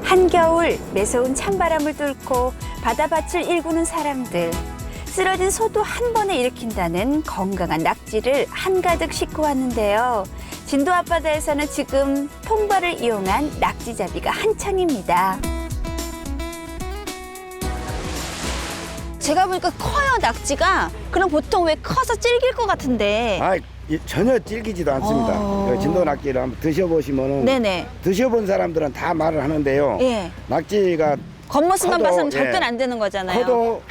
한겨울 매서운 찬바람을 뚫고 바다밭을 일구는 사람들. 쓰러진 소도 한 번에 일으킨다는 건강한 낙지를 한가득 싣고 왔는데요. 진도 앞바다에서는 지금 통발을 이용한 낙지잡이가 한창입니다. 제가 보니까 커요, 낙지가. 그럼 보통 왜 커서 질길 것 같은데. 전혀 질기지도 않습니다. 진도 낙지를 한번 드셔보시면은 네네. 드셔본 사람들은 다 말을 하는데요. 예. 낙지가 겉모습만 커도, 봐서는 접근 예. 안 되는 거잖아요. 커도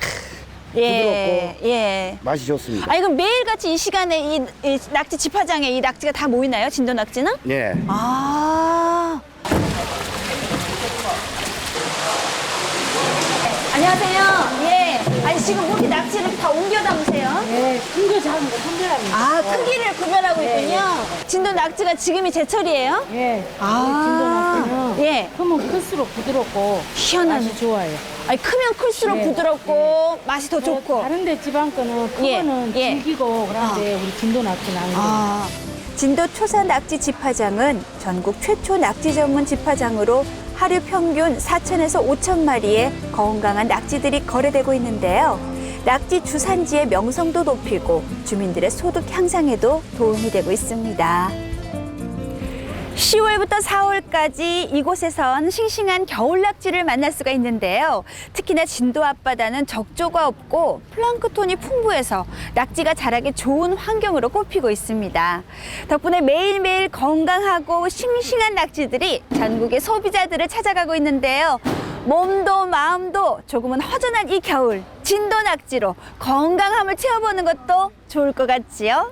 부드럽고 예. 맛이 좋습니다. 아니 그럼 매일같이 이 시간에 이 낙지 집화장에 이 낙지가 다 모이나요? 진도 낙지는? 예. 아. 안녕하세요. 예. 아니 지금 이렇게 낙지를 다 옮겨 담으세요? 네, 큰 거 작은 거 선별합니다. 아, 크기를 구별하고 있군요. 진도 낙지가 지금이 제철이에요? 예. 아. 진도낙지는 예. 크면 클수록 부드럽고 희한하네. 맛이 좋아요. 아니 크면 클수록 예. 부드럽고 맛이 더 좋고. 다른데 지방 거는 예. 크면은 예. 질기고 그런데 우리 진도낙지는 안 그래요. 아. 진도 초사 낙지 집화장은 전국 최초 낙지 전문 집화장으로 하루 평균 4천에서 5천 마리의 건강한 낙지들이 거래되고 있는데요. 낙지 주산지의 명성도 높이고 주민들의 소득 향상에도 도움이 되고 있습니다. 10월부터 4월까지 이곳에선 싱싱한 겨울 낙지를 만날 수가 있는데요. 특히나 진도 앞바다는 적조가 없고 플랑크톤이 풍부해서 낙지가 자라기 좋은 환경으로 꼽히고 있습니다. 덕분에 매일매일 건강하고 싱싱한 낙지들이 전국의 소비자들을 찾아가고 있는데요. 몸도 마음도 조금은 허전한 이 겨울, 진도 낙지로 건강함을 채워보는 것도 좋을 것 같지요?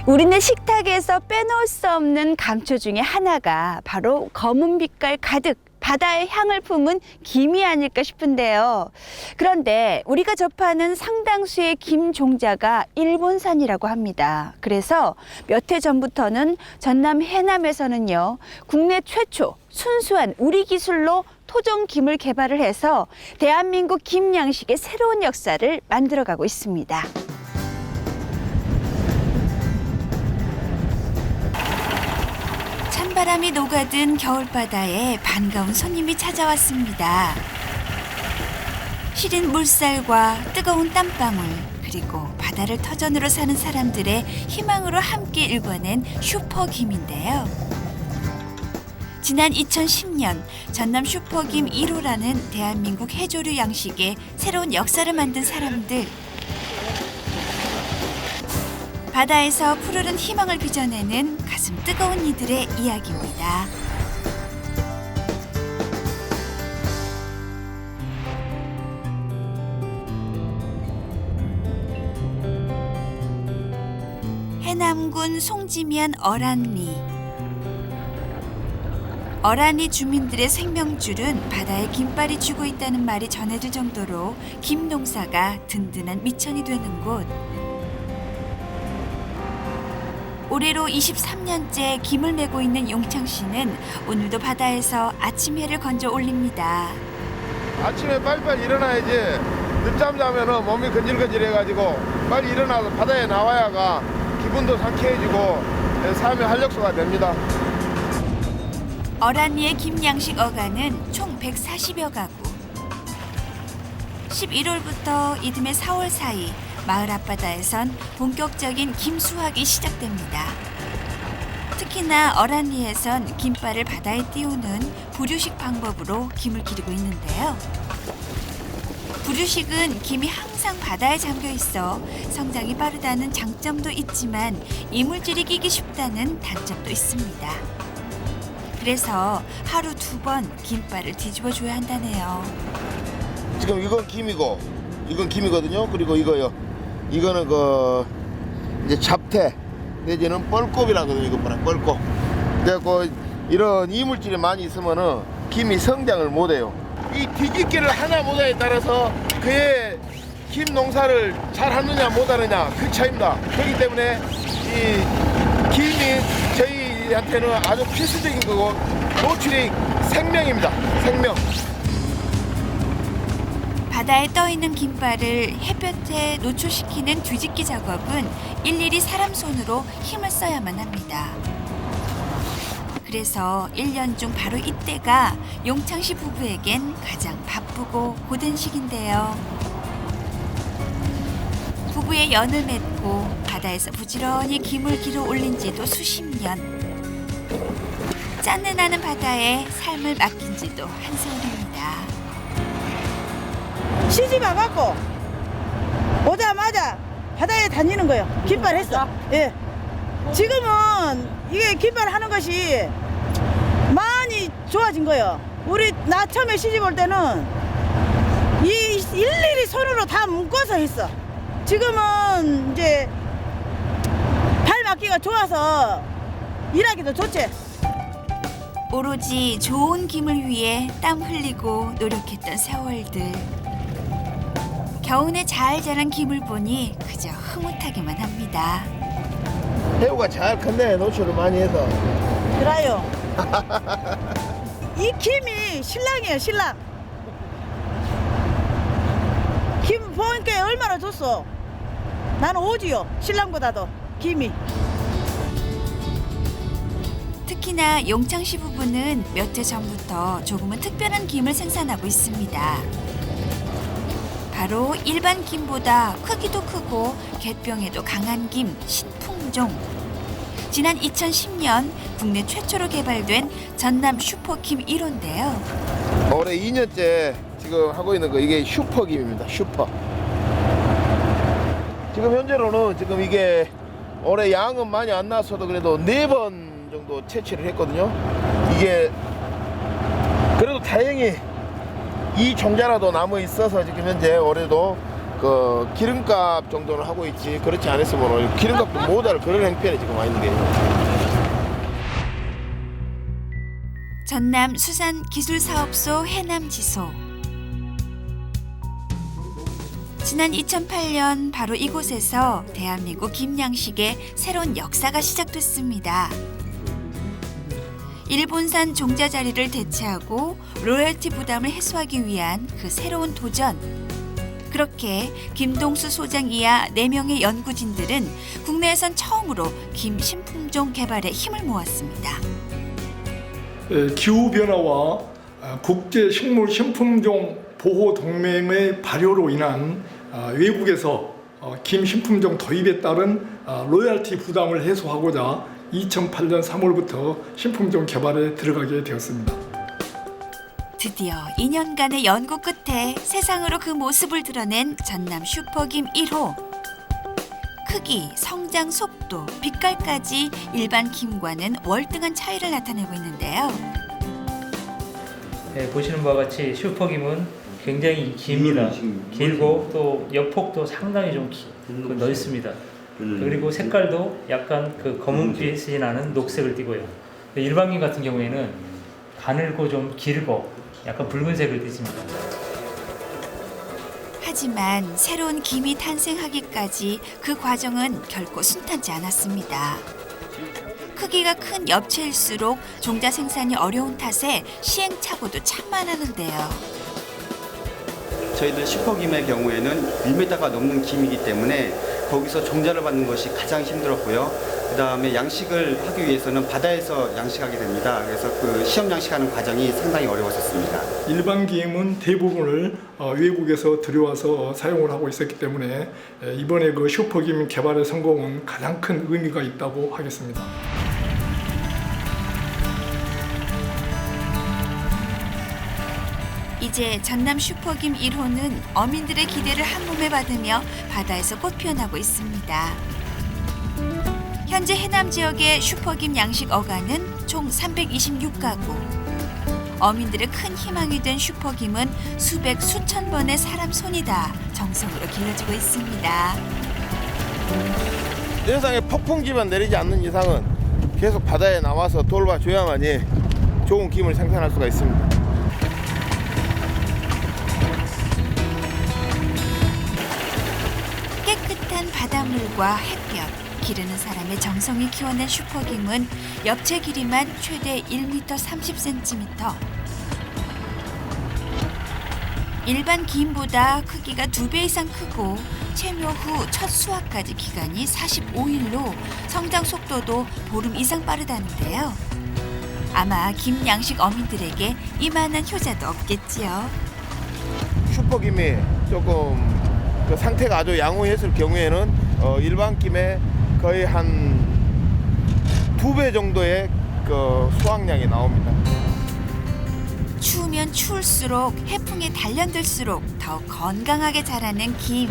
우리네 식탁에서 빼놓을 수 없는 감초 중에 하나가 바로 검은 빛깔 가득 바다의 향을 품은 김이 아닐까 싶은데요. 그런데 우리가 접하는 상당수의 김 종자가 일본산이라고 합니다. 그래서 몇 해 전부터는 전남 해남에서는요, 국내 최초 순수한 우리 기술로 토종 김을 개발을 해서 대한민국 김 양식의 새로운 역사를 만들어가고 있습니다. 찬바람이 녹아든 겨울바다에 반가운 손님이 찾아왔습니다. 시린 물살과 뜨거운 땀방울, 그리고 바다를 터전으로 사는 사람들의 희망으로 함께 일궈낸 슈퍼김인데요. 지난 2010년 전남 슈퍼김 1호라는 대한민국 해조류 양식의 새로운 역사를 만든 사람들. 바다에서 푸르른 희망을 빚어내는 가슴 뜨거운 이들의 이야기입니다. 해남군 송지면 어란리. 어란리 주민들의 생명줄은 바다에 김발이 쥐고 있다는 말이 전해질 정도로 김 농사가 든든한 미천이 되는 곳. 올해로 23년째 김을 메고 있는 용창 씨는 오늘도 바다에서 아침 해를 건져 올립니다. 아침에 빨리빨리 일어나야지. 늦잠 자면은 몸이 근질근질해가지고 빨리 일어나서 바다에 나와야가 기분도 상쾌해지고 삶의 활력소가 됩니다. 어란리의 김 양식 어간은 총 140여 가구. 11월부터 이듬해 4월 사이 마을 앞바다에선 본격적인 김 수확이 시작됩니다. 특히나 어란리에선 김발을 바다에 띄우는 부류식 방법으로 김을 기르고 있는데요. 부류식은 김이 항상 바다에 잠겨 있어 성장이 빠르다는 장점도 있지만 이물질이 끼기 쉽다는 단점도 있습니다. 그래서 하루 2번 김발을 뒤집어 줘야 한다네요. 지금 이건 김이고 이건 김이거든요. 그리고 이거요. 이거는 이제 잡태 내지는 뻘곱이라거든요. 이거 뭐라 뻘곱. 그래갖고 이런 이물질이 많이 있으면은 김이 성장을 못해요. 이 뒤집기를 하나 못하에 따라서 그의 김 농사를 잘 하느냐 못하느냐 그 차이입니다. 그렇기 때문에 이 김이 저희한테는 아주 필수적인 거고 노출이 생명입니다. 생명. 바다에 떠 있는 김발을 햇볕에 노출시키는 뒤집기 작업은 일일이 사람 손으로 힘을 써야만 합니다. 그래서 1년 중 바로 이때가 용창씨 부부에겐 가장 바쁘고 고된 시기인데요. 부부의 연을 맺고 바다에서 부지런히 김을 길어 올린 지도 수십 년. 짠내나는 바다에 삶을 맡긴 지도 한 세월입니다. 시집 와갖고 오자마자 바다에 다니는 거예요. 깃발 했어. 예. 지금은 이게 깃발 하는 것이 많이 좋아진 거예요. 나 처음에 시집 올 때는 일일이 손으로 다 묶어서 했어. 지금은 이제 발 맞기가 좋아서 일하기도 좋지. 오로지 좋은 김을 위해 땀 흘리고 노력했던 세월들. 겨우내 잘 자란 김을 보니 그저 흐뭇하기만 합니다. 새우가 잘 컸네. 노출을 많이 해서. 그래요. 이 김이 신랑이에요, 신랑. 김 보니까 얼마나 좋소. 나는 오지요, 신랑보다도 김이. 특히나 용창씨 부부는 몇 해 전부터 조금은 특별한 김을 생산하고 있습니다. 바로 일반 김보다 크기도 크고 갯병에도 강한 김 신풍종. 지난 2010년 국내 최초로 개발된 전남 슈퍼김 1호인데요. 올해 2년째 지금 하고 있는 거 이게 슈퍼김입니다. 슈퍼. 지금 현재로는 지금 이게 올해 양은 많이 안 나왔어도 그래도 4번 정도 채취를 했거든요. 이게 그래도 다행히 이 종자라도 남아 있어서 지금 현재 올해도 그 기름값 정도는 하고 있지, 그렇지 않았으면 기름값도 모자를 그런 형편에 지금 와 있는 게. 전남 수산기술사업소 해남지소. 지난 2008년 바로 이곳에서 대한민국 김양식의 새로운 역사가 시작됐습니다. 일본산 종자 자리를 대체하고 로열티 부담을 해소하기 위한 그 새로운 도전. 그렇게 김동수 소장 이하 4명의 연구진들은 국내에선 처음으로 김 신품종 개발에 힘을 모았습니다. 기후변화와 국제식물 신품종 보호동맹의 발효로 인한 외국에서 김 신품종 도입에 따른 로열티 부담을 해소하고자 2008년 3월부터 신품종 개발에 들어가게 되었습니다. 드디어 2년간의 연구 끝에 세상으로 그 모습을 드러낸 전남 슈퍼김 1호. 크기, 성장 속도, 빛깔까지 일반 김과는 월등한 차이를 나타내고 있는데요. 네, 보시는 바와 같이 슈퍼김은 굉장히 깁니다. 길고 또 옆폭도 상당히 좀 넓습니다. 그리고 색깔도 약간 그 검은빛이 나는 녹색을 띠고요. 일반김 같은 경우에는 가늘고 좀 길고 약간 붉은색을 띠습니다. 하지만 새로운 김이 탄생하기까지 그 과정은 결코 순탄치 않았습니다. 크기가 큰 엽채일수록 종자 생산이 어려운 탓에 시행착오도 참 많았는데요. 저희들 슈퍼김의 경우에는 1m가 넘는 김이기 때문에 거기서 종자를 받는 것이 가장 힘들었고요. 그 다음에 양식을 하기 위해서는 바다에서 양식하게 됩니다. 그래서 그 시험 양식하는 과정이 상당히 어려웠었습니다. 일반 김은 대부분을 외국에서 들여와서 사용을 하고 있었기 때문에 이번에 그 슈퍼김 개발의 성공은 가장 큰 의미가 있다고 하겠습니다. 이제 전남 슈퍼김 1호는 어민들의 기대를 한 몸에 받으며 바다에서 꽃 피어나고 있습니다. 현재 해남 지역의 슈퍼김 양식 어가는 총 326가구. 어민들의 큰 희망이 된 슈퍼김은 수백 수천 번의 사람 손이 다 정성으로 길러지고 있습니다. 세상에 폭풍기만 내리지 않는 이상은 계속 바다에 나와서 돌봐줘야만이 좋은 김을 생산할 수가 있습니다. 깨끗한 바닷물과 햇볕, 기르는 사람의 정성이 키워낸 슈퍼김은 엽채 길이만 최대 1m 30cm. 일반 김보다 크기가 2배 이상 크고 채묘 후 첫 수확까지 기간이 45일로 성장 속도도 보름 이상 빠르다는데요. 아마 김 양식 어민들에게 이만한 효자도 없겠지요. 슈퍼김이 조금 그 상태가 아주 양호했을 경우에는 일반 김에 거의 한 2배 정도의 그 수확량이 나옵니다. 추우면 추울수록 해풍에 단련될수록 더욱 건강하게 자라는 김.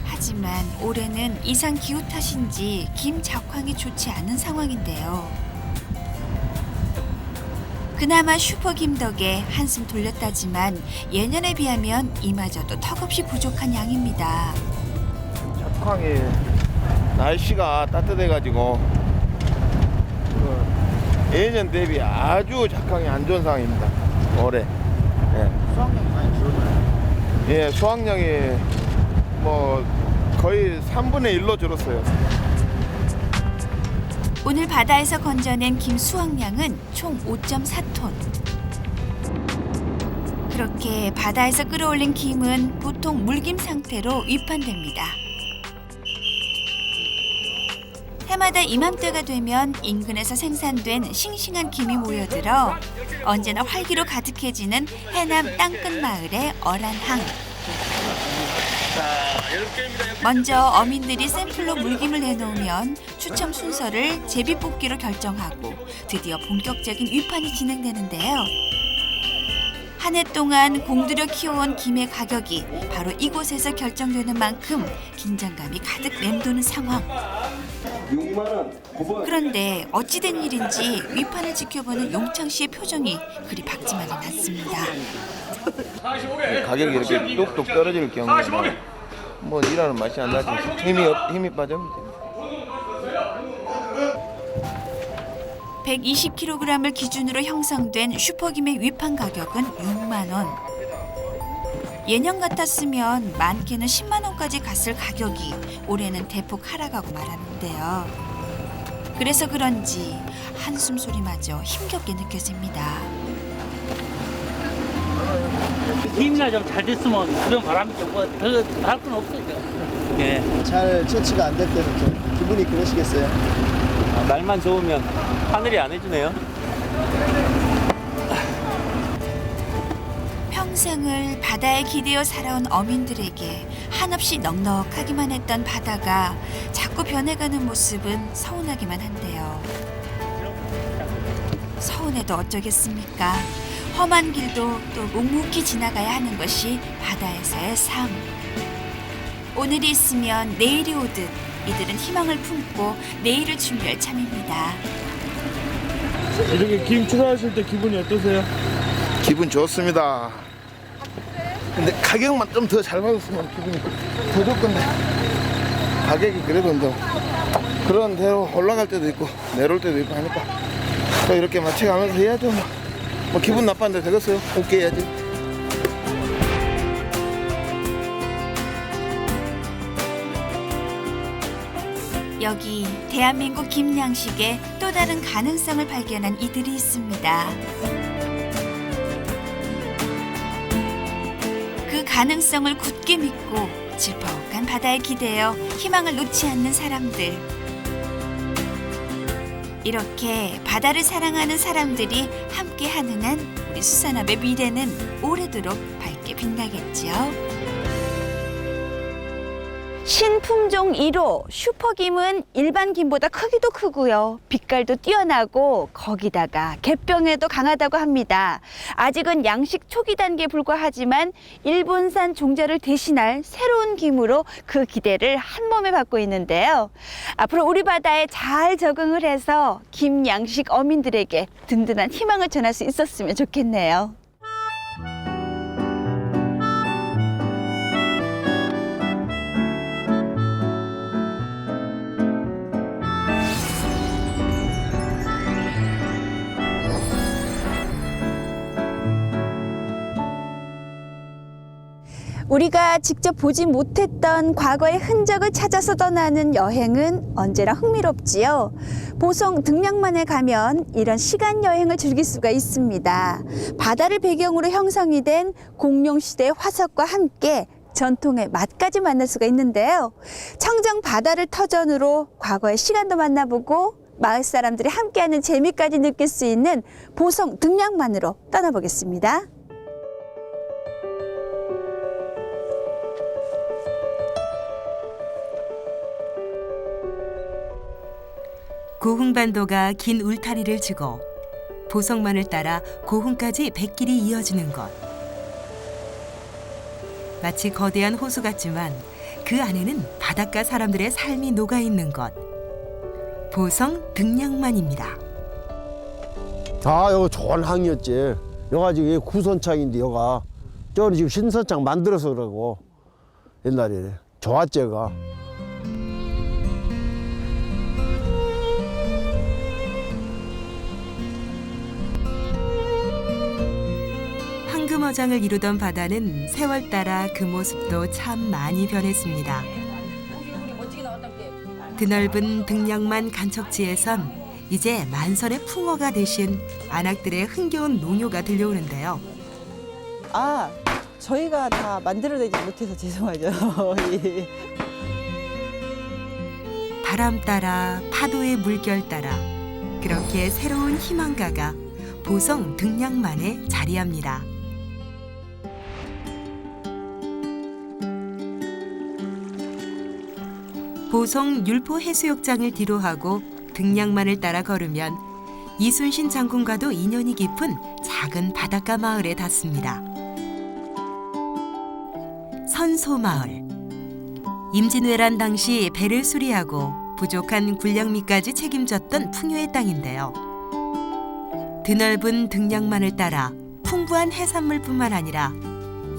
하지만 올해는 이상 기후 탓인지 김 작황이 좋지 않은 상황인데요. 그나마 슈퍼김 덕에 한숨 돌렸다지만 예년에 비하면 이마저도 턱없이 부족한 양입니다. 작황이 날씨가 따뜻해가지고 예년 대비 아주 작황이 안 좋은 상황입니다. 올해. 수확량이 많이 줄었나요? 예, 수확량이 뭐 거의 3분의 1로 줄었어요. 오늘 바다에서 건져낸 김 수확량은 총 5.4톤. 그렇게 바다에서 끌어올린 김은 보통 물김 상태로 위판됩니다. 해마다 이맘때가 되면 인근에서 생산된 싱싱한 김이 모여들어 언제나 활기로 가득해지는 해남 땅끝 마을의 어란항. 먼저 어민들이 샘플로 물김을 내놓으면 추첨 순서를 제비뽑기로 결정하고 드디어 본격적인 위판이 진행되는데요. 한 해 동안 공들여 키워온 김의 가격이 바로 이곳에서 결정되는 만큼 긴장감이 가득 맴도는 상황. 그런데 어찌된 일인지 위판을 지켜보는 용창 씨의 표정이 그리 밝지만은 않습니다. 가격이 이렇게 뚝뚝 떨어질 경우에는 뭐 일하는 맛이 안 나지. 힘이 빠집니다. 120kg을 기준으로 형성된 슈퍼김의 위판 가격은 6만 원. 예년 같았으면 많게는 10만 원까지 갔을 가격이 올해는 대폭 하락하고 말았는데요. 그래서 그런지 한숨 소리마저 힘겹게 느껴집니다. 힘이나 좀 잘 됐으면 그런 바람이 좀 더 할 건 없어요. 예. 잘 채취가 안 될 때는 좀 기분이 그러시겠어요? 날만 좋으면 하늘이 안 해주네요. 평생을 바다에 기대어 살아온 어민들에게 한없이 넉넉하기만 했던 바다가 자꾸 변해가는 모습은 서운하기만 한데요. 서운해도 어쩌겠습니까? 험한 길도 또 묵묵히 지나가야 하는 것이 바다에서의 삶. 오늘이 있으면 내일이 오듯 이들은 희망을 품고 내일을 준비할 참입니다. 이렇게 김 추가하실 때 기분이 어떠세요? 기분 좋습니다. 근데 가격만 좀 더 잘 받았으면 기분이 더 좋건데 가격이 그래도 뭐 그런 대로 올라갈 때도 있고 내려올 때도 있고 하니까 또 이렇게 맞춰가면서 해야죠. 뭐 기분 나빴는데 되겠어요. 웃게 해야지. 여기 대한민국 김 양식의 또 다른 가능성을 발견한 이들이 있습니다. 그 가능성을 굳게 믿고 질퍽한 바다에 기대어 희망을 놓지 않는 사람들. 이렇게 바다를 사랑하는 사람들이 함께하는 한 우리 수산업의 미래는 오래도록 밝게 빛나겠지요. 신품종 1호 슈퍼김은 일반 김보다 크기도 크고요. 빛깔도 뛰어나고 거기다가 갯병에도 강하다고 합니다. 아직은 양식 초기 단계에 불과하지만 일본산 종자를 대신할 새로운 김으로 그 기대를 한 몸에 받고 있는데요. 앞으로 우리 바다에 잘 적응을 해서 김 양식 어민들에게 든든한 희망을 전할 수 있었으면 좋겠네요. 우리가 직접 보지 못했던 과거의 흔적을 찾아서 떠나는 여행은 언제나 흥미롭지요. 보성 등량만에 가면 이런 시간 여행을 즐길 수가 있습니다. 바다를 배경으로 형성이 된 공룡시대의 화석과 함께 전통의 맛까지 만날 수가 있는데요. 청정 바다를 터전으로 과거의 시간도 만나보고 마을 사람들이 함께하는 재미까지 느낄 수 있는 보성 등량만으로 떠나보겠습니다. 고흥반도가 긴 울타리를 지고 보성만을 따라 고흥까지 뱃길이 이어지는 것. 마치 거대한 호수 같지만 그 안에는 바닷가 사람들의 삶이 녹아있는 것. 보성 등량만입니다. 아, 여기 좋은 항이었지. 여가 지금 구선창인데 여가 저는 지금 신선창 만들어서 그러고 옛날에 좋았지 여가. 황금어장을 이루던 바다는 세월 따라 그 모습도 참 많이 변했습니다. 드넓은 등량만 간척지에선 이제 만선의 풍어가 대신 안악들의 흥겨운 농요가 들려오는데요. 아, 저희가 다 만들어내지 못해서 죄송하죠. 예. 바람 따라 파도의 물결 따라 그렇게 새로운 희망가가 보성 등량만에 자리합니다. 보성 율포 해수욕장을 뒤로하고 등량만을 따라 걸으면 이순신 장군과도 인연이 깊은 작은 바닷가 마을에 닿습니다. 선소마을. 임진왜란 당시 배를 수리하고 부족한 군량미까지 책임졌던 풍요의 땅인데요. 드넓은 등량만을 따라 풍부한 해산물뿐만 아니라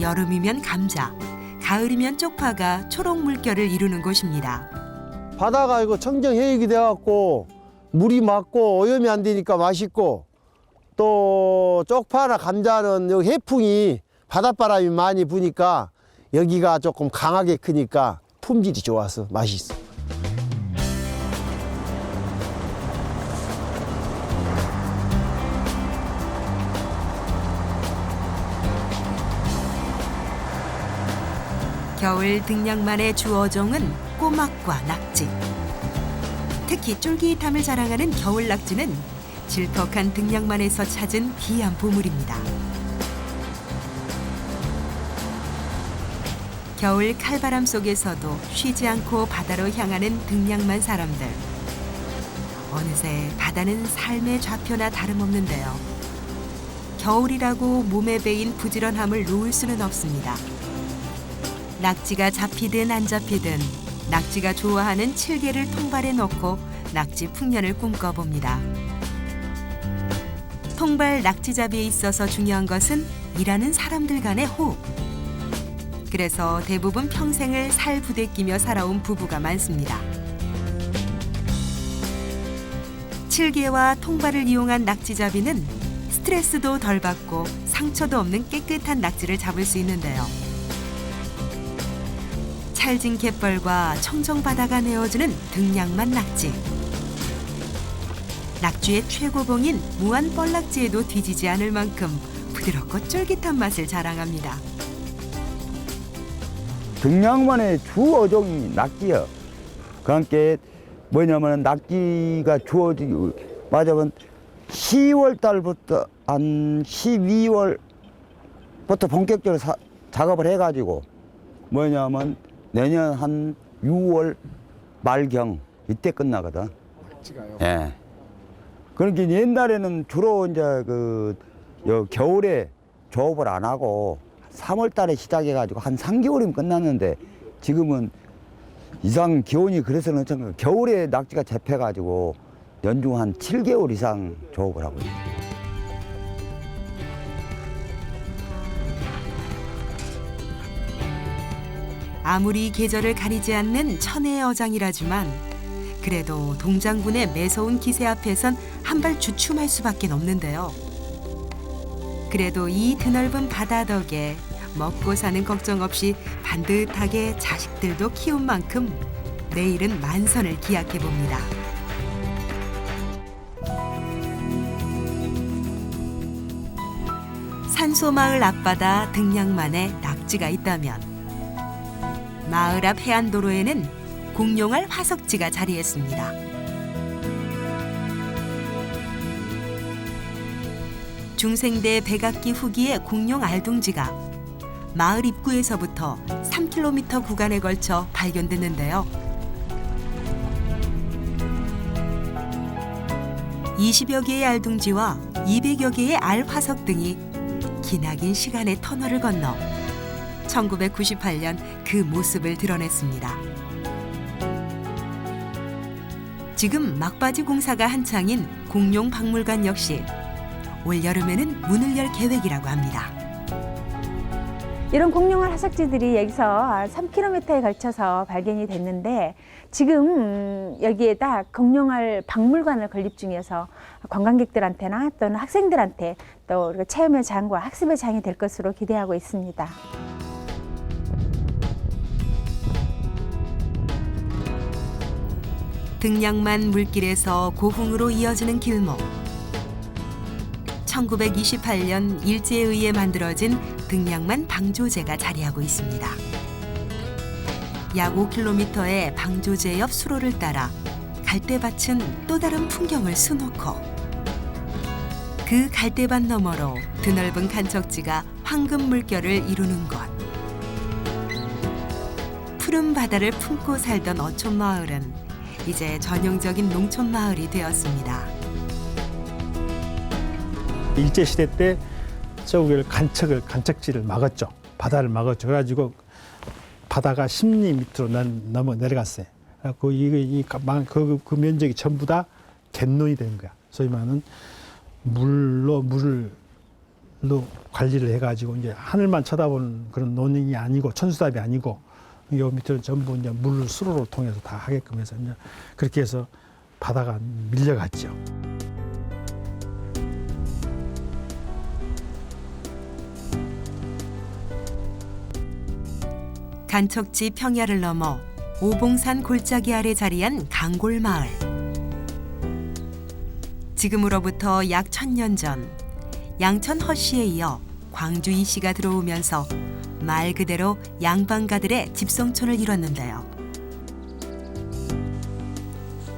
여름이면 감자, 가을이면 쪽파가 초록 물결을 이루는 곳입니다. 바다가 이거 청정해역이 돼갖고 물이 맑고 오염이 안 되니까 맛있고 또 쪽파나 감자는 여기 해풍이 바닷바람이 많이 부니까 여기가 조금 강하게 크니까 품질이 좋아서 맛있어. 겨울 등량만의 주 어종은 꼬막과 낙지. 특히 쫄깃함을 자랑하는 겨울 낙지는 질퍽한 등량만에서 찾은 귀한 보물입니다. 겨울 칼바람 속에서도 쉬지 않고 바다로 향하는 등량만 사람들. 어느새 바다는 삶의 좌표나 다름없는데요. 겨울이라고 몸에 배인 부지런함을 놓을 수는 없습니다. 낙지가 잡히든 안 잡히든 낙지가 좋아하는 칠개를 통발에 넣고 낙지 풍년을 꿈꿔봅니다. 통발 낙지잡이에 있어서 중요한 것은 일하는 사람들 간의 호흡. 그래서 대부분 평생을 살 부대끼며 살아온 부부가 많습니다. 칠개와 통발을 이용한 낙지잡이는 스트레스도 덜 받고 상처도 없는 깨끗한 낙지를 잡을 수 있는데요. 찰진 갯벌과 청정바다가 내어주는 등량만 낙지. 낙지의 최고봉인 무안 뻘낙지에도 뒤지지 않을 만큼 부드럽고 쫄깃한 맛을 자랑합니다. 등량만의 주 어종이 낙지요. 그러니까 뭐냐면 낙지가 주어지고 맞아면 10월 달부터 한 12월부터 본격적으로 작업을 해가지고 뭐냐면 내년 한 6월 말경 이때 끝나거든. 낙지가요? 예. 그러니까 옛날에는 주로 이제 겨울에 조업을 안 하고 3월 달에 시작해가지고 한 3개월이면 끝났는데 지금은 이상 기온이 그래서는 겨울에 낙지가 잡혀가지고 연중 한 7개월 이상 조업을 하고 있어요. 아무리 계절을 가리지 않는 천혜의 어장이라지만 그래도 동장군의 매서운 기세 앞에선 한 발 주춤할 수밖에 없는데요. 그래도 이 드넓은 바다 덕에 먹고 사는 걱정 없이 반듯하게 자식들도 키운 만큼 내일은 만선을 기약해 봅니다. 산소마을 앞바다 등량만에 낙지가 있다면 마을 앞 해안도로에는 공룡알 화석지가 자리했습니다. 중생대 백악기 후기의 공룡 알둥지가 마을 입구에서부터 3km 구간에 걸쳐 발견됐는데요. 20여 개의 알둥지와 200여 개의 알 화석 등이 기나긴 시간의 터널을 건너 1998년 그 모습을 드러냈습니다. 지금 막바지 공사가 한창인 공룡박물관 역시 올여름에는 문을 열 계획이라고 합니다. 이런 공룡알 화석지들이 여기서 3km에 걸쳐서 발견이 됐는데 지금 여기에다 공룡알 박물관을 건립 중이어서 관광객들한테나 또는 학생들한테 또 우리가 체험의 장과 학습의 장이 될 것으로 기대하고 있습니다. 등량만 물길에서 고흥으로 이어지는 길목. 1928년 일제에 의해 만들어진 등량만 방조제가 자리하고 있습니다. 약 5km의 방조제 옆 수로를 따라 갈대밭은 또 다른 풍경을 수놓고 그 갈대밭 너머로 드넓은 간척지가 황금 물결을 이루는 곳. 푸른 바다를 품고 살던 어촌 마을은 이제 전형적인 농촌 마을이 되었습니다. 일제시대 때 저기를 간척지를 막았죠. 바다를 막았죠. 그래가지고 바다가 10리 밑으로 넘어 내려갔어요. 그 면적이 전부 다 갯눈이 되는 거야. 소위 말하는 물로 관리를 해가지고 이제 하늘만 쳐다보는 그런 논이 아니고 천수답이 아니고 요 밑으로 전부 이제 물 수로를 통해서 다 하게끔 해서 이제 그렇게 해서 바다가 밀려갔죠. 간척지 평야를 넘어 오봉산 골짜기 아래 자리한 강골마을. 지금으로부터 약 1000년 전 양천 허씨에 이어 광주 이씨가 들어오면서 말 그대로 양반가들의 집성촌을 이뤘는데요.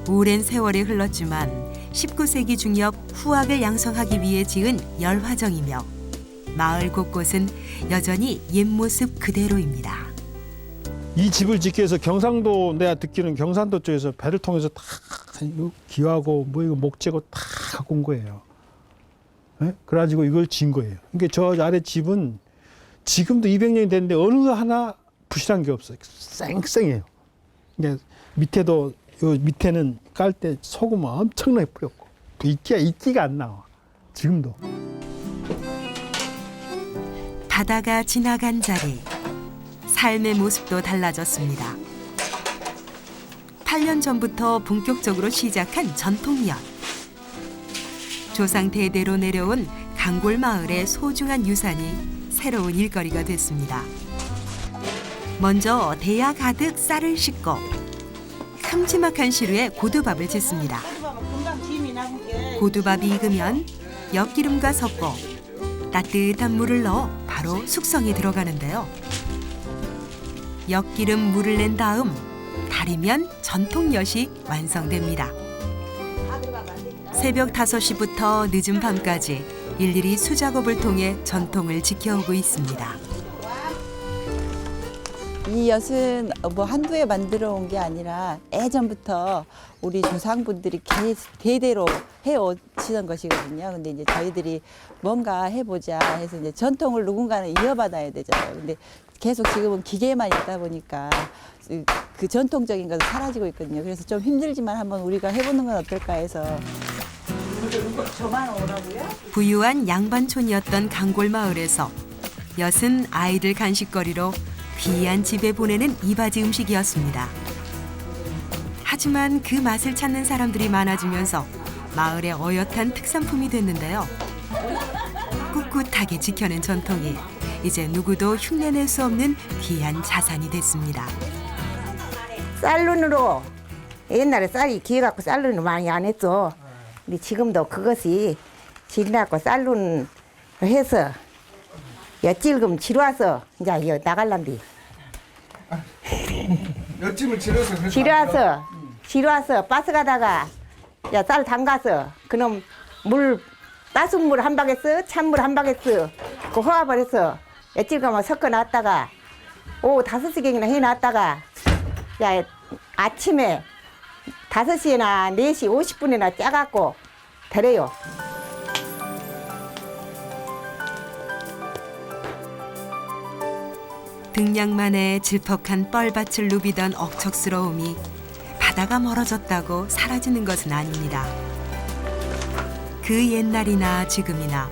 오랜 세월이 흘렀지만 19세기 중엽 후학을 양성하기 위해 지은 열화정이며 마을 곳곳은 여전히 옛 모습 그대로입니다. 이 집을 짓기 위해서 경상도, 내가 듣기로는 경상도 쪽에서 배를 통해서 다 기와고 뭐 이거 목재고 다 갖고 온 거예요. 네? 그래가지고 이걸 지은 거예요. 그러니까 저 아래 집은 지금도 200년이 됐는데 어느 하나 부실한 게 없어요. 쌩쌩해요. 그러니까 밑에도 요 밑에는 깔 때 소금 엄청나게 뿌렸고 이끼가 안 나와. 지금도. 바다가 지나간 자리. 삶의 모습도 달라졌습니다. 8년 전부터 본격적으로 시작한 전통연. 조상 대대로 내려온 강골마을의 소중한 유산이 새로운 일거리가 됐습니다. 먼저 대야 가득 쌀을 싣고 큼지막한 시루에 고두밥을 짓습니다. 고두밥이 익으면 엿기름과 섞고 따뜻한 물을 넣어 바로 숙성에 들어가는데요. 엿기름 물을 낸 다음 달이면 전통엿이 완성됩니다. 새벽 5시부터 늦은 밤까지 일일이 수작업을 통해 전통을 지켜오고 있습니다. 이 엿은 뭐 한두 해 만들어 온 게 아니라 예전부터 우리 조상분들이 대대로 해오시던 것이거든요. 근데 이제 저희들이 뭔가 해보자 해서 이제 전통을 누군가는 이어받아야 되잖아요. 근데 계속 지금은 기계만 있다 보니까 그 전통적인 것은 사라지고 있거든요. 그래서 좀 힘들지만 한번 우리가 해보는 건 어떨까 해서. 저만 오라고요? 부유한 양반촌이었던 강골마을에서 엿은 아이들 간식거리로 귀한 집에 보내는 이바지 음식이었습니다. 하지만 그 맛을 찾는 사람들이 많아지면서 마을의 어엿한 특산품이 됐는데요. 꿋꿋하게 지켜낸 전통이 이제 누구도 흉내낼 수 없는 귀한 자산이 됐습니다. 쌀눈으로 옛날에 쌀이 귀해갖고 쌀눈을 많이 안 했어. 근데 지금도 그것이 질나고 쌀눈 해서 엿질금 지루와서 이제 이거 나갈란디. 엿집을 지려서 지루와서 버스 가다가 쌀 담가서 그놈 물 따순 물 한 바게스 찬물 한 바게스 그 화합을 해서 엿질금을 섞어 놨다가 오후 5시경이나 해놨다가 야 아침에 5시나 4시 50분이나 짜갖고 데려요. 등량만에 질퍽한 뻘밭을 누비던 억척스러움이 바다가 멀어졌다고 사라지는 것은 아닙니다. 그 옛날이나 지금이나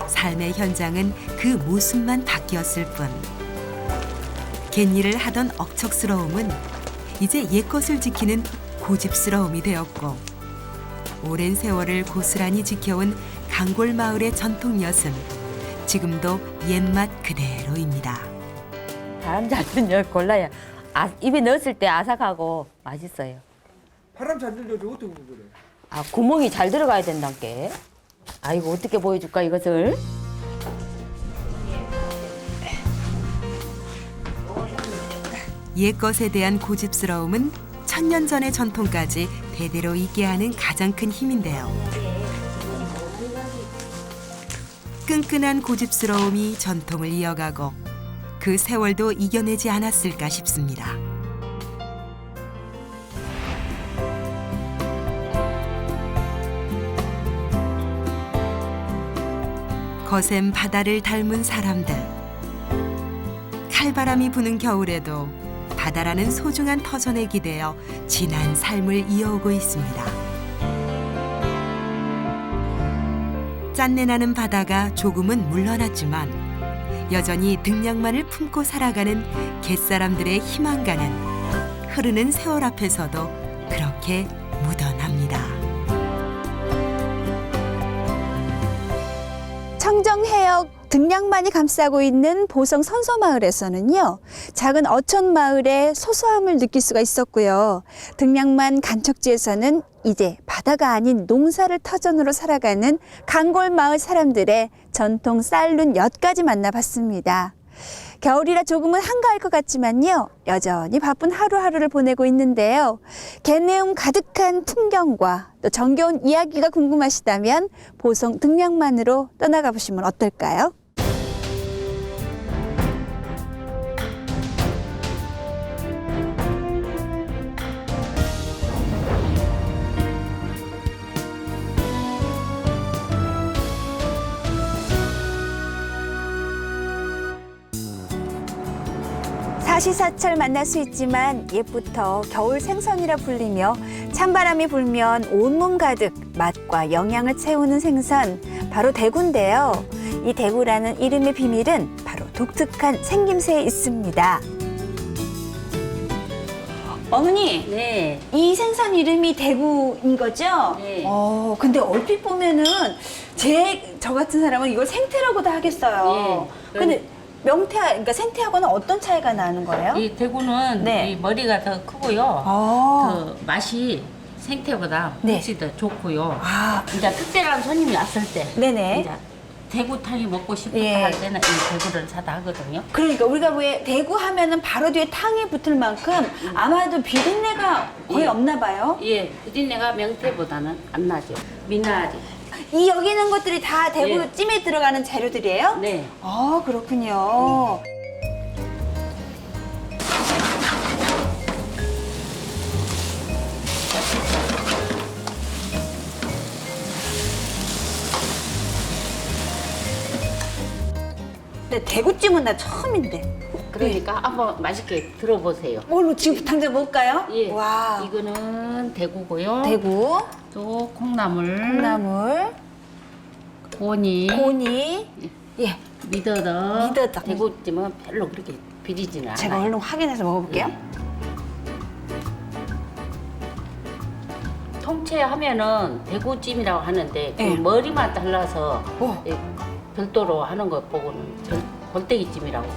삶의 현장은 그 모습만 바뀌었을 뿐. 갯일을 하던 억척스러움은 이제 옛것을 지키는 고집스러움이 되었고, 오랜 세월을 고스란히 지켜온 강골마을의 전통엿은 지금도 옛맛 그대로입니다. 바람 잘 들면 골라야 입에 넣었을 때 아삭하고 맛있어요. 바람 잘 들려줘 어떻게 그래? 구멍이 잘 들어가야 된다께. 이거 어떻게 보여줄까 이것을? 옛것에 대한 고집스러움은 천년 전의 전통까지 대대로 있게 하는 가장 큰 힘인데요. 끈끈한 고집스러움이 전통을 이어가고 그 세월도 이겨내지 않았을까 싶습니다. 거센 바다를 닮은 사람들. 칼바람이 부는 겨울에도 바다라는 소중한 터전에 기대어 진한 삶을 이어오고 있습니다. 짠내나는 바다가 조금은 물러났지만 여전히 등량만을 품고 살아가는 갯사람들의 희망가는 흐르는 세월 앞에서도 그렇게 묻어납니다. 청정해역 등량만이 감싸고 있는 보성 선소마을에서는요, 작은 어촌 마을의 소소함을 느낄 수가 있었고요. 등량만 간척지에서는 이제 바다가 아닌 농사를 터전으로 살아가는 강골마을 사람들의 전통 쌀눈 엿까지 만나봤습니다. 겨울이라 조금은 한가할 것 같지만요, 여전히 바쁜 하루하루를 보내고 있는데요. 개내음 가득한 풍경과 또 정겨운 이야기가 궁금하시다면 보성 등량만으로 떠나가 보시면 어떨까요? 사시사철 만날 수 있지만 옛부터 겨울 생선이라 불리며 찬바람이 불면 온몸 가득 맛과 영양을 채우는 생선, 바로 대구인데요. 이 대구라는 이름의 비밀은 바로 독특한 생김새에 있습니다. 어머니, 네. 이 생선 이름이 대구인 거죠? 네. 근데 얼핏 보면은 저 같은 사람은 이걸 생태라고도 하겠어요. 예. 근데 그러니까 생태하고는 어떤 차이가 나는 거예요? 이 대구는 네. 이 머리가 더 크고요. 더 맛이 생태보다 네. 훨씬 더 좋고요. 이제 특별한 손님이 왔을 때 네네. 이제 대구탕이 먹고 싶다 예. 할 때는 이 대구를 사다 하거든요. 그러니까 우리가 왜 대구 하면은 바로 뒤에 탕이 붙을 만큼 아마도 비린내가 거의 예. 없나 봐요. 예, 비린내가 명태보다는 안 나죠. 미나리. 이 여기 있는 것들이 다 대구 예. 찜에 들어가는 재료들이에요? 네. 그렇군요. 근데 대구찜은 나 처음인데. 그러니까 한번 맛있게 들어보세요. 뭘로 지금 당장 먹을까요? 예. 와. 이거는 대구고요. 대구, 또 콩나물. 콩나물, 고니. 예. 미더덕. 미더덕. 대구찜은 별로 그렇게 비리지는 않아요. 제가 얼른 확인해서 먹어볼게요. 통째하면은 대구찜이라고 하는데 그 예. 머리만 잘라서 별도로 하는 것 보고는 번데기찜이라고.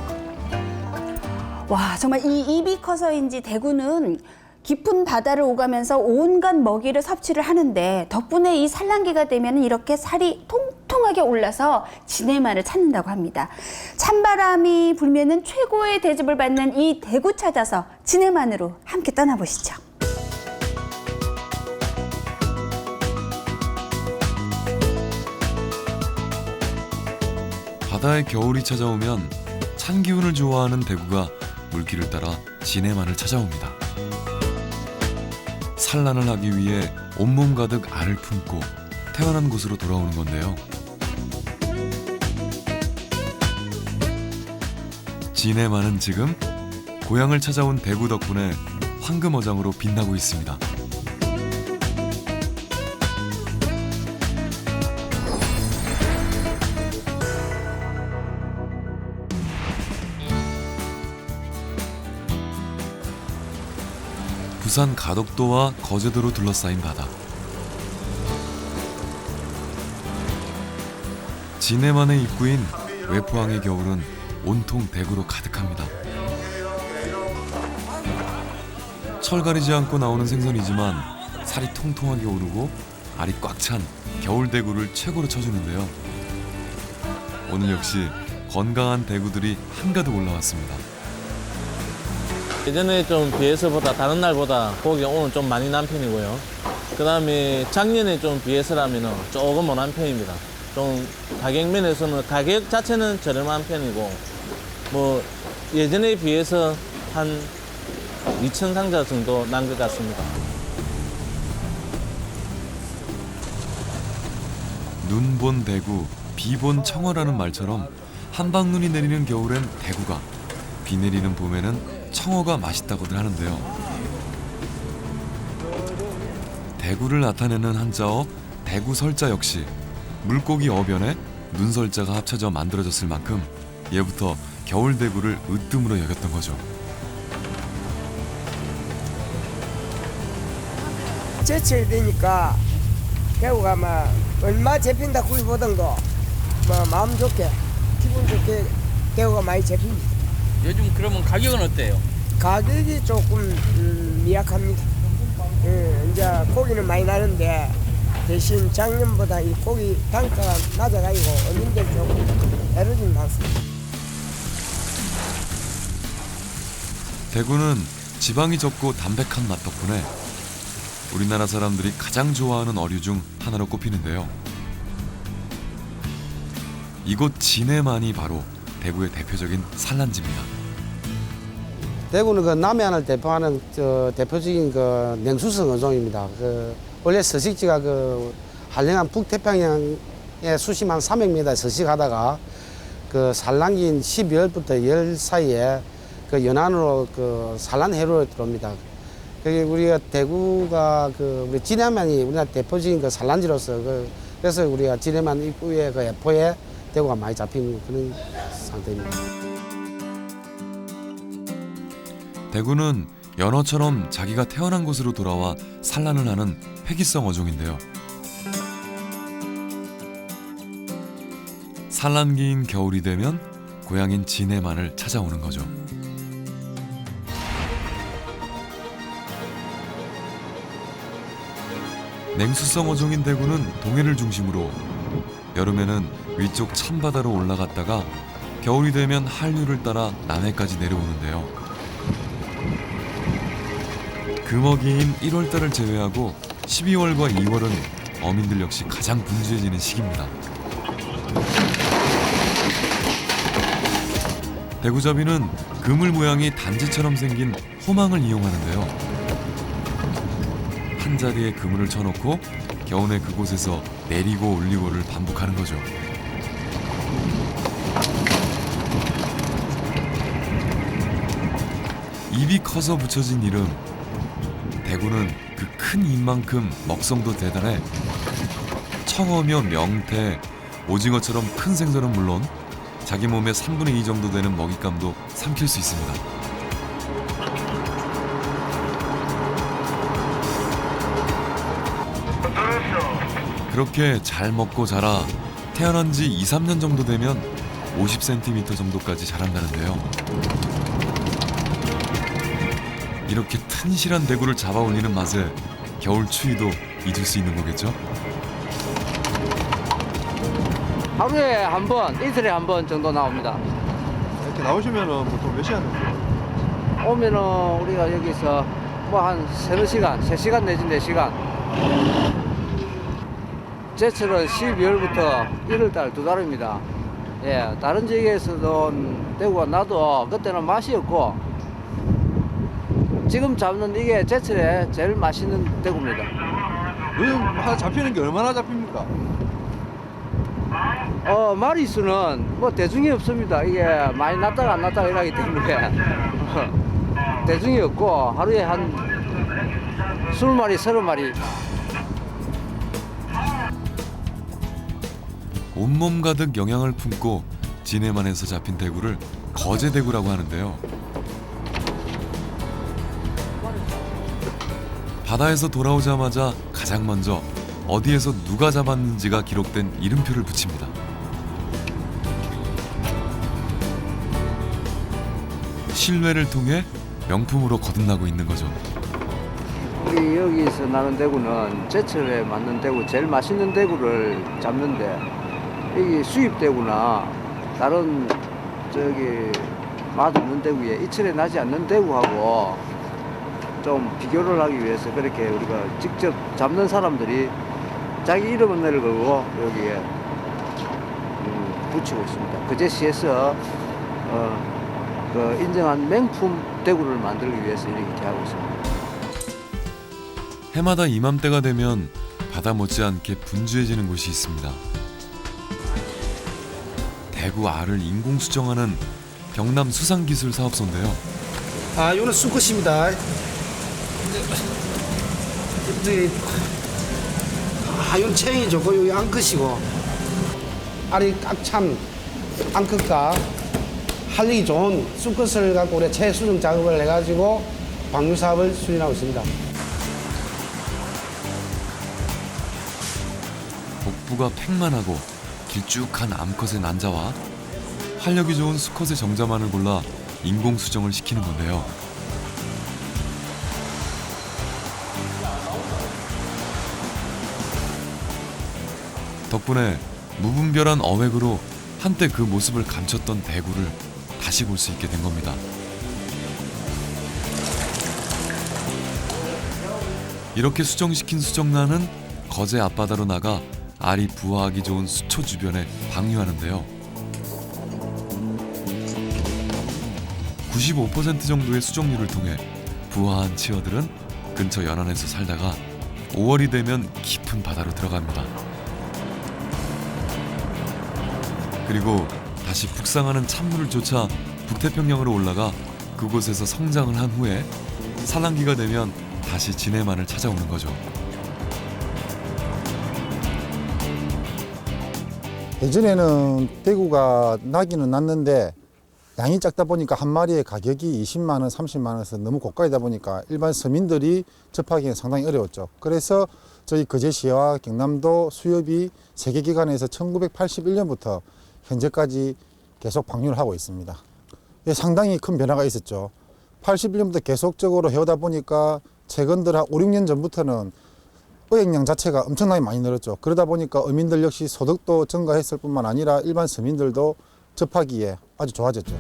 와, 정말 이 입이 커서인지 대구는 깊은 바다를 오가면서 온갖 먹이를 섭취를 하는데 덕분에 이 산란기가 되면 이렇게 살이 통통하게 올라서 진해만을 찾는다고 합니다. 찬바람이 불면은 최고의 대접을 받는 이 대구 찾아서 진해만으로 함께 떠나보시죠. 바다의 겨울이 찾아오면 찬 기운을 좋아하는 대구가 물길을 따라 진해만을 찾아옵니다. 산란을 하기 위해 온몸 가득 알을 품고 태어난 곳으로 돌아오는 건데요. 진해만은 지금 고향을 찾아온 대구 덕분에 황금어장으로 빛나고 있습니다. 부산 가덕도와 거제도로 둘러싸인 바다. 진해만의 입구인 외포항의 겨울은 온통 대구로 가득합니다. 철 가리지 않고 나오는 생선이지만 살이 통통하게 오르고 알이 꽉 찬 겨울 대구를 최고로 쳐주는데요. 오늘 역시 건강한 대구들이 한가득 올라왔습니다. 예전에 좀 비해서보다 다른 날보다 고기가 오늘 좀 많이 난 편이고요. 그 다음에 작년에 좀 비해서라면 조금 못한 편입니다. 좀 가격 면에서는 가격 자체는 저렴한 편이고 뭐 예전에 비해서 한 2천 상자 정도 난 것 같습니다. 눈 본 대구, 비 본 청어라는 말처럼 한방눈이 내리는 겨울엔 대구가, 비 내리는 봄에는 청어가 맛있다고들 하는데요. 대구를 나타내는 한자어 대구설자 역시 물고기 어변에 눈설자가 합쳐져 만들어졌을 만큼 예부터 겨울 대구를 으뜸으로 여겼던 거죠. 제철이 되니까 대구가 막 얼마 잡힌다 구이 보던도 뭐 마음 좋게 기분 좋게 대구가 많이 잡힙니다. 요즘 그러면 가격은 어때요? 가격이 조금 미약합니다. 이제 고기는 많이 나는데 대신 작년보다 이 고기 단가가 낮아가지고 어민들 조금 애로진 많습니다. 대구는 지방이 적고 담백한 맛 덕분에 우리나라 사람들이 가장 좋아하는 어류 중 하나로 꼽히는데요. 이곳 진해만이 바로 대구의 대표적인 산란지입니다. 대구는 그 남해안을 대표하는 대표적인 그 냉수성 어종입니다. 원래 서식지가 한랭한 북태평양에 수심 한 300m 서식하다가 산란기인 12월부터 열 사이에 연안으로 산란 해로에 들어옵니다. 우리가 대구가 우리 진해만이 우리나라 대표적인 산란지로서 그래서 우리가 진해만 입구에 해포에 대구가 많이 잡힌 그런 상태입니다. 대구는 연어처럼 자기가 태어난 곳으로 돌아와 산란을 하는 회기성 어종인데요. 산란기인 겨울이 되면 고향인 진해만을 찾아오는 거죠. 냉수성 어종인 대구는 동해를 중심으로 여름에는 위쪽 찬바다로 올라갔다가 겨울이 되면 한류를 따라 남해까지 내려오는데요. 금어기인 1월달을 제외하고 12월과 2월은 어민들 역시 가장 분주해지는 시기입니다. 대구잡이는 그물 모양의 단지처럼 생긴 호망을 이용하는데요. 한 자리에 그물을 쳐놓고 겨우내 그곳에서 내리고 올리고를 반복하는 거죠. 입이 커서 붙여진 이름. 대구는 그 큰 입만큼 먹성도 대단해 청어며 명태, 오징어처럼 큰 생선은 물론 자기 몸의 3분의 2 정도 되는 먹잇감도 삼킬 수 있습니다. 그렇게 잘 먹고 자라 태어난 지 2, 3년 정도 되면 50cm 정도까지 자란다는데요. 이렇게 튼실한 대구를 잡아 올리는 맛에 겨울 추위도 잊을 수 있는 거겠죠? 하루에 한 번, 이틀에 한 번 정도 나옵니다. 이렇게 나오시면은 보통 몇 시간 정도? 오면은 우리가 여기서 뭐 한 3시간 내지 4시간. 제철은 12월부터 1월달 2달입니다. 예, 다른 지역에서도 대구가 나도 그때는 맛이 없고 지금 잡는 이게 제철에 제일 맛있는 대구입니다. 요즘 하나 잡히는 게 얼마나 잡힙니까? 마리수는 뭐 대중이 없습니다. 이게 많이 났다가 안 났다가 이러기 때문에 대중이 없고 하루에 한 20마리, 30마리. 온몸 가득 영양을 품고 진해만에서 잡힌 대구를 거제대구라고 하는데요. 바다에서 돌아오자마자 가장 먼저 어디에서 누가 잡았는지가 기록된 이름표를 붙입니다. 신뢰를 통해 명품으로 거듭나고 있는 거죠. 우리 여기서 나는 대구는 제철에 맞는 대구, 제일 맛있는 대구를 잡는데 여기 수입 대구나 다른 맛없는 대구에 이철에 나지 않는 대구하고 좀 비교를 하기 위해서 그렇게 우리가 직접 잡는 사람들이 자기 이름을 걸고 여기에 붙이고 있습니다. 거제시에서 인정한 명품 대구를 만들기 위해서 이렇게 하고 있습니다. 해마다 이맘때가 되면 바다 못지않게 분주해지는 곳이 있습니다. 대구 알을 인공 수정하는 경남 수상기술사업소인데요. 이거는 수컷입니다. 이건 체형이 좋고 여기 암컷이고 알이 꽉 찬 암컷과 활력이 좋은 수컷을 갖고 우리 체수정 작업을 해가지고 방류 사업을 추진하고 있습니다. 복부가 팽만하고 길쭉한 암컷의 난자와 활력이 좋은 수컷의 정자만을 골라 인공 수정을 시키는 건데요. 덕분에 무분별한 어획으로 한때 그 모습을 감췄던 대구를 다시 볼 수 있게 된 겁니다. 이렇게 수정시킨 수정란은 거제 앞바다로 나가 알이 부화하기 좋은 수초 주변에 방류하는데요. 95% 정도의 수정률을 통해 부화한 치어들은 근처 연안에서 살다가 5월이 되면 깊은 바다로 들어갑니다. 그리고 다시 북상하는 찬물을 쫓아 북태평양으로 올라가 그곳에서 성장을 한 후에 산란기가 되면 다시 진해만을 찾아오는 거죠. 예전에는 대구가 나기는 났는데 양이 작다 보니까 한 마리의 가격이 20만 원, 30만 원에서 너무 고가이다 보니까 일반 서민들이 접하기는 상당히 어려웠죠. 그래서 저희 거제시와 경남도 수협이 세계기관에서 1981년부터 현재까지 계속 방류를 하고 있습니다. 상당히 큰 변화가 있었죠. 81년부터 계속적으로 해오다 보니까 최근 들어 5, 6년 전부터는 어획량 자체가 엄청나게 많이 늘었죠. 그러다 보니까 어민들 역시 소득도 증가했을 뿐만 아니라 일반 서민들도 접하기에 아주 좋아졌죠.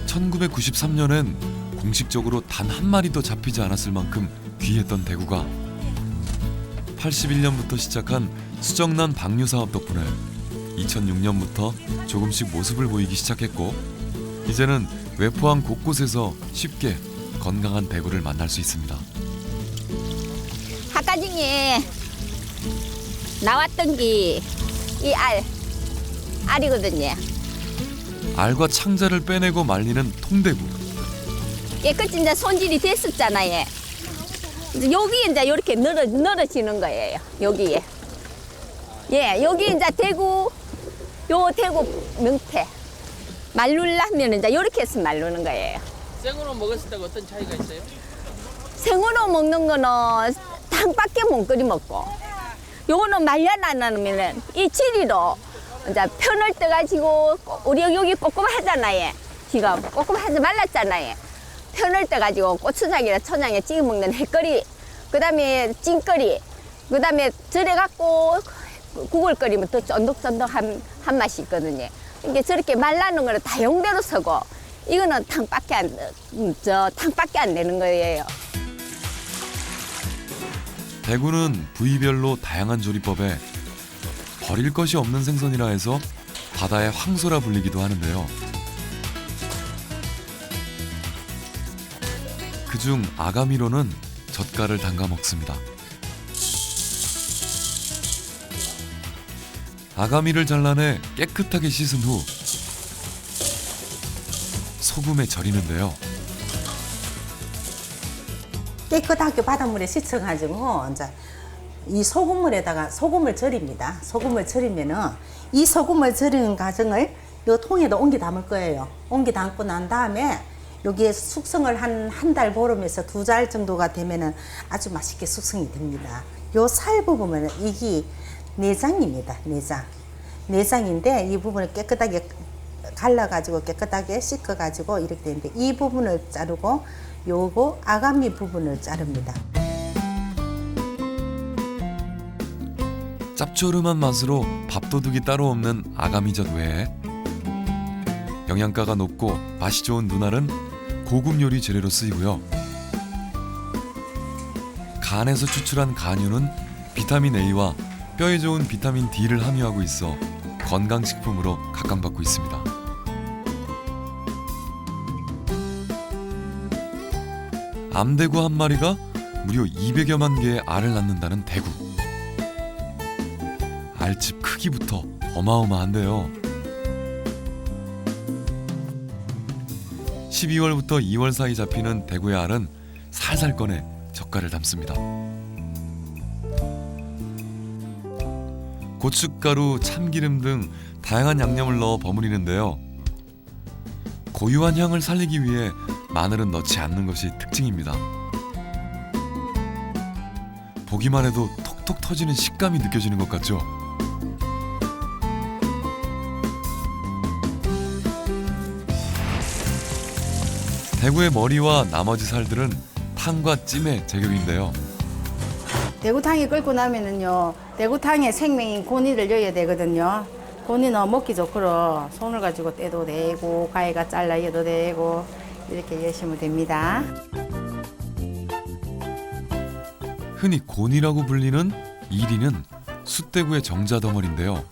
1993년엔 공식적으로 단 한 마리도 잡히지 않았을 만큼 귀했던 대구가 81년부터 시작한 수정란 방류 사업 덕분에 2006년부터 조금씩 모습을 보이기 시작했고 이제는 외포항 곳곳에서 쉽게 건강한 대구를 만날 수 있습니다. 아까 중에 나왔던 게 이 알이거든요. 알과 창자를 빼내고 말리는 통대구. 깨끗이 이제 손질이 됐었잖아요. 이제 여기 이제 이렇게 늘어지는 거예요. 여기에. 예, 여기 이제 대구, 요 대구 명태. 말르려면 이제 이렇게 해서 말르는 거예요. 생으로 먹었을 때가 어떤 차이가 있어요? 생으로 먹는 거는 당밖에 못 끓여 먹고 요거는 말려놔놓으면은 이 지리로 이제 편을 떠가지고 우리 여기 꼼꼼하잖아요. 지금 꼼꼼하지 말랐잖아요. 편을 떠가지고 고추장이나 초장에 찍어 먹는 햇거리, 그다음에 찐거리, 그다음에 절여갖고 국을 끓이면 또 쫀득쫀득한 맛이 있거든요. 이게 저렇게 말라놓은 거는 다용대로 쓰고 이거는 탕밖에 안 되는 거예요. 대구는 부위별로 다양한 조리법에 버릴 것이 없는 생선이라 해서 바다의 황소라 불리기도 하는데요. 그중 아가미로는 젓갈을 담가 먹습니다. 아가미를 잘라내 깨끗하게 씻은 후 소금에 절이는데요. 깨끗하게 바닷물에 씻어가지고 이제 이 소금물에다가 소금을 절입니다. 소금을 절이면은 이 소금을 절이는 과정을 이 통에다 옮겨 담을 거예요. 옮겨 담고 난 다음에 여기에 숙성을 한 달 보름에서 2달 정도가 되면은 아주 맛있게 숙성이 됩니다. 요 살 부분은 이게 내장입니다. 내장인데 이 부분을 깨끗하게 갈라가지고 깨끗하게 씻어가지고 이렇게 되는데 이 부분을 자르고 요거 아가미 부분을 자릅니다. 짭조름한 맛으로 밥도둑이 따로 없는 아가미젓 외에 영양가가 높고 맛이 좋은 눈알은 고급 요리 재료로 쓰이고요. 간에서 추출한 간유는 비타민 A와 뼈에 좋은 비타민 D를 함유하고 있어 건강식품으로 각광받고 있습니다. 암대구 한 마리가 무려 200여만 개의 알을 낳는다는 대구. 알집 크기부터 어마어마한데요. 12월부터 2월 사이 잡히는 대구의 알은 살살 꺼내 젓갈을 담습니다. 고춧가루, 참기름 등 다양한 양념을 넣어 버무리는데요. 고유한 향을 살리기 위해 마늘은 넣지 않는 것이 특징입니다. 보기만 해도 톡톡 터지는 식감이 느껴지는 것 같죠? 대구의 머리와 나머지 살들은 탕과 찜의 제격인데요. 대구탕이 끓고 나면은요, 대구탕에 생명인 고니를 넣어야 되거든요. 고니는 먹기 좋고로 손을 가지고 떼도 되고 가위가 잘라도 되고 이렇게 여시면 됩니다. 흔히 곤이라고 불리는 이리는 숫대구의 정자덩어리인데요.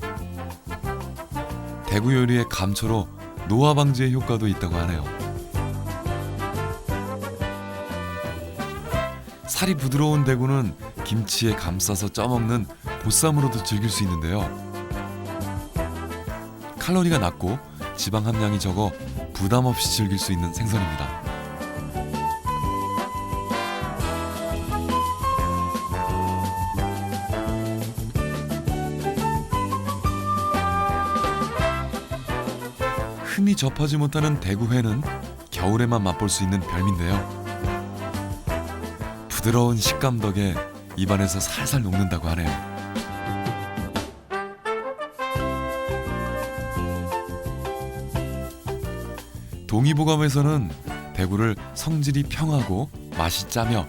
대구 요리의 감초로 노화 방지의 효과도 있다고 하네요. 살이 부드러운 대구는 김치에 감싸서 쪄먹는 보쌈으로도 즐길 수 있는데요. 칼로리가 낮고 지방 함량이 적어 부담 없이 즐길 수 있는 생선입니다. 흔히 접하지 못하는 대구회는 겨울에만 맛볼 수 있는 별미인데요. 부드러운 식감 덕에 입안에서 살살 녹는다고 하네요. 동의보감에서는 대구를 성질이 평하고 맛이 짜며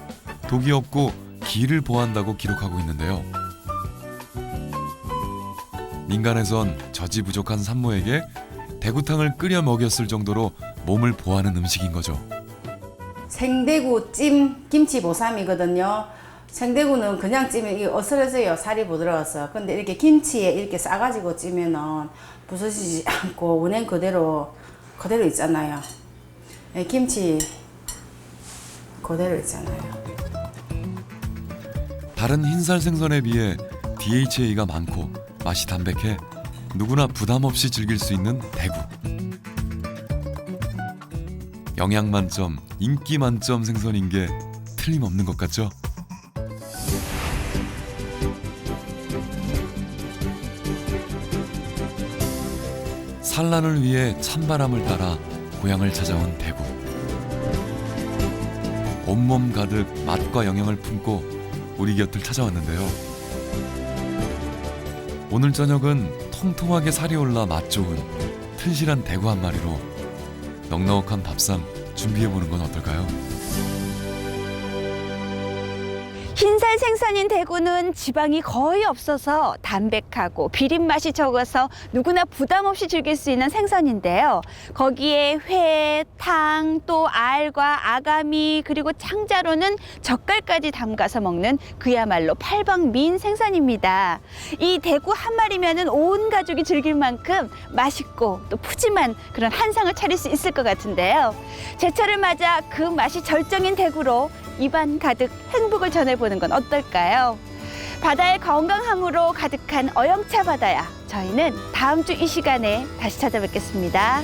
독이 없고 기를 보한다고 기록하고 있는데요. 민간에선 젖이 부족한 산모에게 대구탕을 끓여 먹였을 정도로 몸을 보하는 음식인 거죠. 생대구 찜 김치 보쌈이거든요. 생대구는 그냥 찌면 이게 어스러져요. 살이 부드러워서. 근데 이렇게 김치에 이렇게 싸가지고 찌면은 부서지지 않고 원행 그대로 있잖아요. 네, 김치 그대로 있잖아요. 다른 흰살 생선에 비해 DHA가 많고 맛이 담백해 누구나 부담 없이 즐길 수 있는 대구. 영양 만점, 인기 만점 생선인 게 틀림없는 것 같죠? 산란을 위해 찬바람을 따라 고향을 찾아온 대구. 온몸 가득 맛과 영양을 품고 우리 곁을 찾아왔는데요. 오늘 저녁은 통통하게 살이 올라 맛 좋은 튼실한 대구 한 마리로 넉넉한 밥상 준비해보는 건 어떨까요? 흰살 생선인 대구는 지방이 거의 없어서 담백하고 비린 맛이 적어서 누구나 부담 없이 즐길 수 있는 생선인데요. 거기에 회, 탕, 또 알과 아가미 그리고 창자로는 젓갈까지 담가서 먹는 그야말로 팔방미인 생선입니다. 이 대구 한 마리면은 온 가족이 즐길 만큼 맛있고 또 푸짐한 그런 한상을 차릴 수 있을 것 같은데요. 제철을 맞아 그 맛이 절정인 대구로 입안 가득 행복을 전해보는 건 어떨까요? 바다의 건강함으로 가득한 어영차 바다야. 저희는 다음 주 이 시간에 다시 찾아뵙겠습니다.